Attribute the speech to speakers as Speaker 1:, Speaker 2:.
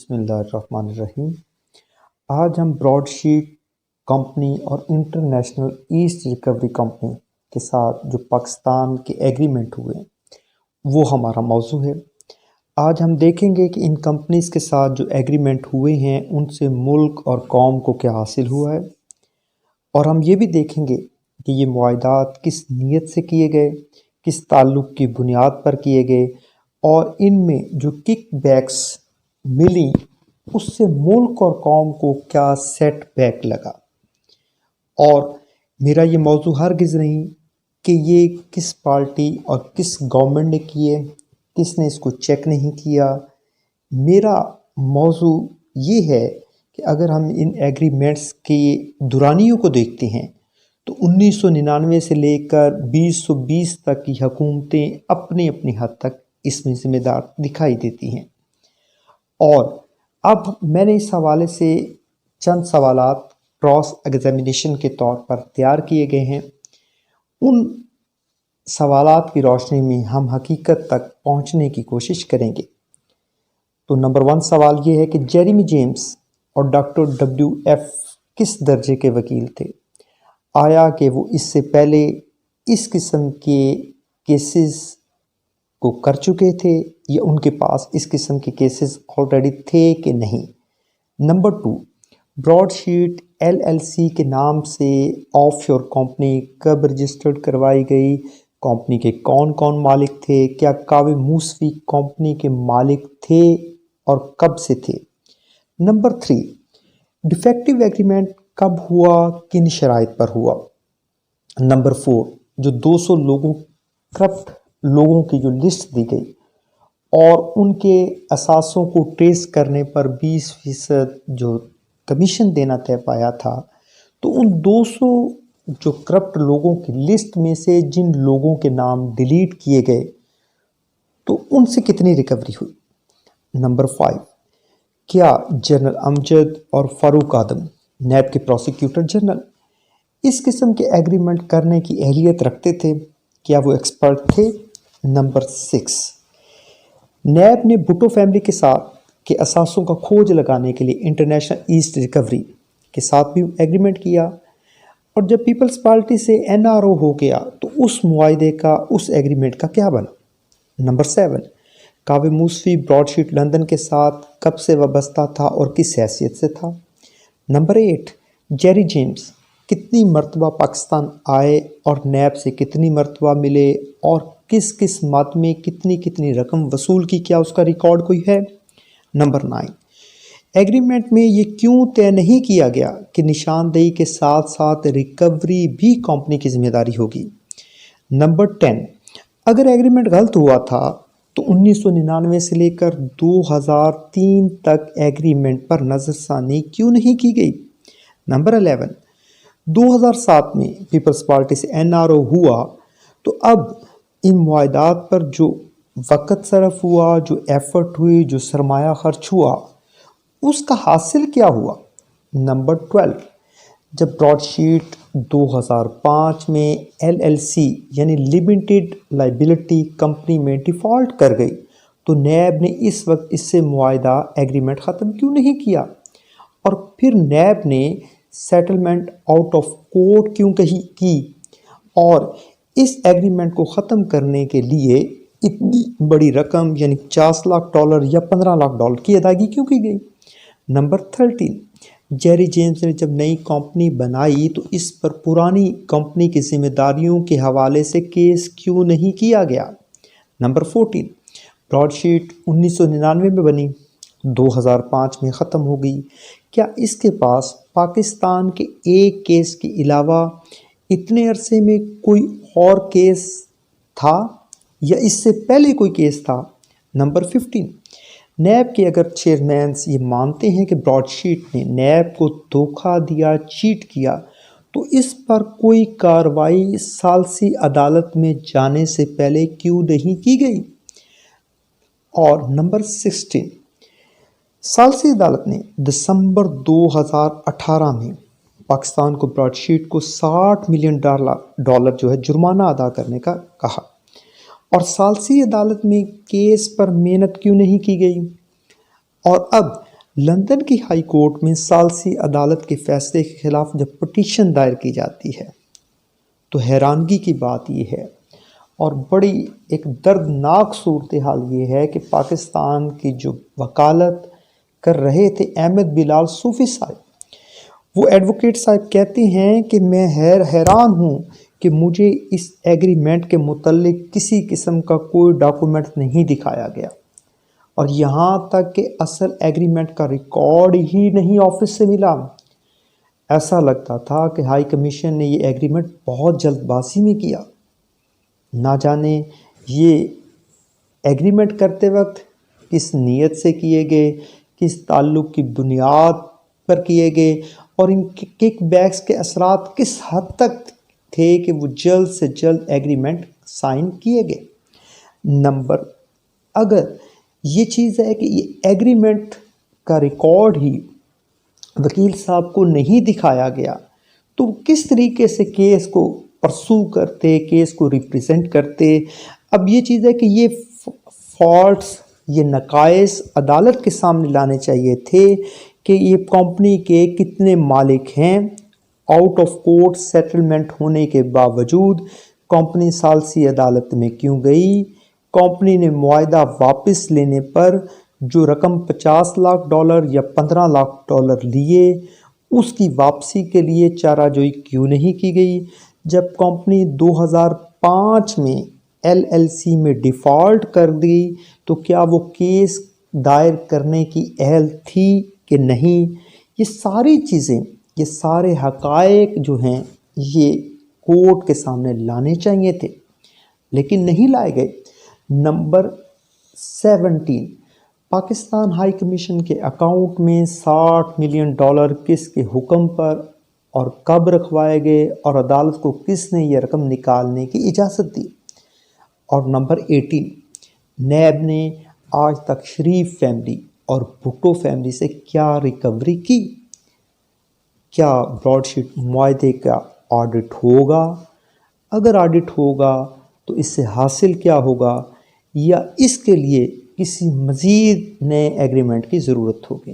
Speaker 1: بسم اللہ الرحمن الرحیم۔ آج ہم براڈ شیٹ کمپنی اور انٹرنیشنل ایسٹ ریکوری کمپنی کے ساتھ جو پاکستان کے ایگریمنٹ ہوئے ہیں وہ ہمارا موضوع ہے۔ آج ہم دیکھیں گے کہ ان کمپنیز کے ساتھ جو ایگریمنٹ ہوئے ہیں ان سے ملک اور قوم کو کیا حاصل ہوا ہے، اور ہم یہ بھی دیکھیں گے کہ یہ معاہدات کس نیت سے کیے گئے، کس تعلق کی بنیاد پر کیے گئے، اور ان میں جو کک بیکس ملی اس سے ملک اور قوم کو کیا سیٹ بیک لگا۔ اور میرا یہ موضوع ہرگز نہیں کہ یہ کس پارٹی اور کس گورنمنٹ نے کیے، کس نے اس کو چیک نہیں کیا۔ میرا موضوع یہ ہے کہ اگر ہم ان ایگریمنٹس کے دورانیوں کو دیکھتے ہیں تو 1999 سے لے کر 2020 تک کی حکومتیں اپنی اپنی حد تک اس میں ذمہ دار دکھائی دیتی ہیں۔ اور اب میں نے اس حوالے سے چند سوالات کراس ایگزامینیشن کے طور پر تیار کیے گئے ہیں۔ ان سوالات کی روشنی میں ہم حقیقت تک پہنچنے کی کوشش کریں گے۔ تو نمبر 1 سوال یہ ہے کہ جیریمی جیمز اور ڈاکٹر WF کس درجے کے وکیل تھے؟ آیا کہ وہ اس سے پہلے اس قسم کے کیسز کو کر چکے تھے یا ان کے پاس اس قسم کے کیسز آلریڈی تھے کہ نہیں؟ نمبر 2، براڈ شیٹ LLC کے نام سے آف شور کمپنی کب رجسٹرڈ کروائی گئی؟ کمپنی کے کون کون مالک تھے؟ کیا کاوے موسوی کمپنی کے مالک تھے اور کب سے تھے؟ نمبر 3، ڈیفیکٹیو ایگریمنٹ کب ہوا، کن شرائط پر ہوا؟ نمبر 4، جو 200 کرپٹ لوگوں کی جو لسٹ دی گئی اور ان کے اثاثوں کو ٹریس کرنے پر 20% جو کمیشن دینا طے پایا تھا، تو ان 200 جو کرپٹ لوگوں کی لسٹ میں سے جن لوگوں کے نام ڈیلیٹ کیے گئے تو ان سے کتنی ریکوری ہوئی؟ نمبر 5، کیا جنرل امجد اور فاروق آدم نیب کے پروسیکیوٹر جنرل اس قسم کے ایگریمنٹ کرنے کی اہلیت رکھتے تھے؟ کیا وہ ایکسپرٹ تھے؟ نمبر 6، نیب نے بھٹو فیملی کے ساتھ کے اثاثوں کا کھوج لگانے کے لیے انٹرنیشنل ایسٹ ریکوری کے ساتھ بھی ایگریمنٹ کیا، اور جب پیپلز پارٹی سے NRO ہو گیا تو اس معاہدے کا، اس ایگریمنٹ کا کیا بنا؟ Number 7، Kaveh Moussavi Broadsheet London کے ساتھ کب سے وابستہ تھا اور کس حیثیت سے تھا؟ نمبر 8، جیری جیمز کتنی مرتبہ پاکستان آئے اور نیب سے کتنی مرتبہ ملے اور کس کس مد میں کتنی رقم وصول کی؟ کیا اس کا ریکارڈ کوئی ہے؟ نمبر 9، ایگریمنٹ میں یہ کیوں طے نہیں کیا گیا کہ نشاندہی کے ساتھ ساتھ ریکوری بھی کمپنی کی ذمہ داری ہوگی؟ نمبر 10، اگر ایگریمنٹ غلط ہوا تھا تو 1999 سے لے کر 2003 تک ایگریمنٹ پر نظر ثانی کیوں نہیں کی گئی؟ نمبر 11، 2007 میں پیپلز پارٹی سے NRO ہوا تو اب ان معاہدات پر جو وقت صرف ہوا، جو ایفرٹ ہوئی، جو سرمایہ خرچ ہوا، اس کا حاصل کیا ہوا؟ نمبر 12، جب براڈ شیٹ 2005 میں LLC یعنی لمیٹڈ لائبلٹی کمپنی میں ڈیفالٹ کر گئی تو نیب نے اس وقت اس سے معاہدہ ایگریمنٹ ختم کیوں نہیں کیا؟ اور پھر نیب نے سیٹلمنٹ آؤٹ آف کورٹ کیوں کی اور اس ایگریمنٹ کو ختم کرنے کے لیے اتنی بڑی رقم یعنی $50 لاکھ یا $15 لاکھ کی ادائیگی کیوں کی گئی؟ نمبر 13، جیری جیمز نے جب نئی کمپنی بنائی تو اس پر پرانی کمپنی کی ذمہ داریوں کے حوالے سے کیس کیوں نہیں کیا گیا؟ نمبر 14، براڈ شیٹ 1999 میں بنی، 2005 میں ختم ہو گئی، کیا اس کے پاس پاکستان کے ایک کیس کے علاوہ اتنے عرصے میں کوئی اور کیس تھا یا اس سے پہلے کوئی کیس تھا؟ نمبر 15، نیب کے اگر چیئرمینز یہ مانتے ہیں کہ براڈ شیٹ نے نیب کو دھوکہ دیا، چیٹ کیا، تو اس پر کوئی کارروائی ثالثی عدالت میں جانے سے پہلے کیوں نہیں کی گئی؟ اور نمبر 16، ثالثی عدالت نے دسمبر 2018 میں پاکستان کو براڈ شیٹ کو $60 ملین جو ہے جرمانہ ادا کرنے کا کہا، اور ثالثی عدالت میں کیس پر محنت کیوں نہیں کی گئی؟ اور اب لندن کی ہائی کورٹ میں ثالثی عدالت کے فیصلے کے خلاف جب پٹیشن دائر کی جاتی ہے تو حیرانگی کی بات یہ ہے اور بڑی ایک دردناک صورتحال یہ ہے کہ پاکستان کی جو وکالت کر رہے تھے احمد بلال صوفی صاحب، وہ ایڈوکیٹ صاحب کہتے ہیں کہ میں حیران ہوں کہ مجھے اس ایگریمنٹ کے متعلق کسی قسم کا کوئی ڈاکومنٹ نہیں دکھایا گیا، اور یہاں تک کہ اصل ایگریمنٹ کا ریکارڈ ہی نہیں آفس سے ملا۔ ایسا لگتا تھا کہ ہائی کمیشن نے یہ ایگریمنٹ بہت جلد بازی میں کیا۔ نہ جانے یہ ایگریمنٹ کرتے وقت کس نیت سے کیے گئے، کس تعلق کی بنیاد پر کیے گئے، اور ان کک بیکس کے اثرات کس حد تک تھے کہ وہ جلد سے جلد ایگریمنٹ سائن کیے گئے۔ نمبر، اگر یہ چیز ہے کہ یہ ایگریمنٹ کا ریکارڈ ہی وکیل صاحب کو نہیں دکھایا گیا تو کس طریقے سے کیس کو پرسو کرتے، کیس کو ریپریزنٹ کرتے۔ اب یہ چیز ہے کہ یہ فالٹس، یہ نقائص عدالت کے سامنے لانے چاہیے تھے کہ یہ کمپنی کے کتنے مالک ہیں۔ آؤٹ آف کورٹ سیٹلمنٹ ہونے کے باوجود کمپنی ثالثی عدالت میں کیوں گئی؟ کمپنی نے معاہدہ واپس لینے پر جو رقم $50 لاکھ یا $15 لاکھ لیے، اس کی واپسی کے لیے چارہ جوئی کیوں نہیں کی گئی؟ جب کمپنی 2005 میں LLC میں ڈیفالٹ کر دی تو کیا وہ کیس دائر کرنے کی اہل تھی کہ نہیں؟ یہ ساری چیزیں، یہ سارے حقائق جو ہیں یہ کورٹ کے سامنے لانے چاہیے تھے، لیکن نہیں لائے گئے۔ نمبر 17، پاکستان ہائی کمیشن کے اکاؤنٹ میں $60 ملین کس کے حکم پر اور کب رکھوائے گئے، اور عدالت کو کس نے یہ رقم نکالنے کی اجازت دی؟ اور نمبر 18، نیب نے آج تک شریف فیملی اور بھٹو فیملی سے کیا ریکوری کی؟ کیا براڈ شیٹ معاہدے کا آڈٹ ہوگا؟ اگر آڈٹ ہوگا تو اس سے حاصل کیا ہوگا، یا اس کے لیے کسی مزید نئے ایگریمنٹ کی ضرورت ہوگی؟